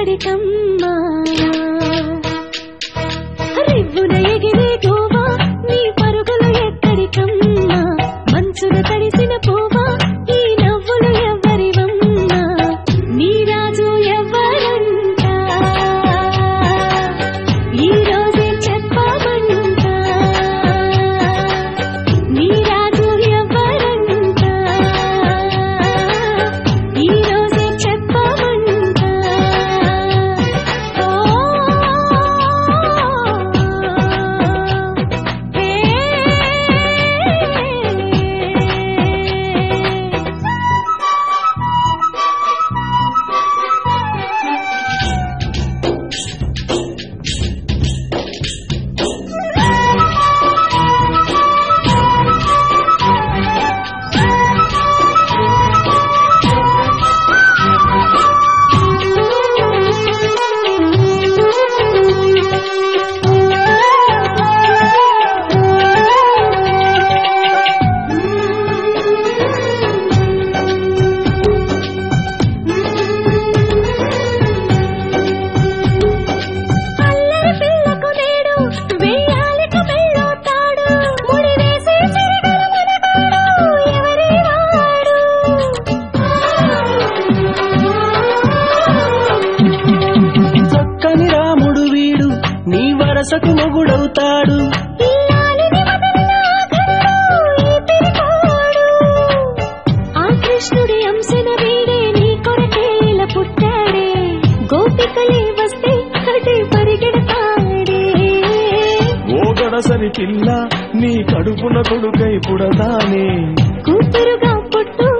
ఎక్కడికమ్మా రివ్వున ఎగిరే గోవా నీ పరుగులు ఎక్కడికమ్మా మంచున తడిసిన పోవా ఈ నవ్వులు ఎవరివమ్మా నీ రాజు ఎవరంట ఈ రోజే చెప్పమంట నీ రాజు ఎవరంట ఈ రోజే చెప్పమంట వరసకు మొగుడవుతాడు ఆ కృష్ణుడి అంశన వీడే నీ కొరకే ఇలా పుట్టాడే గోపికలే వస్తే కటే పరిగెడతాడే ఓ గడసరి పిల్ల నీ కడుపున కొడుకై పుడతానే కూతురుగా పుట్టు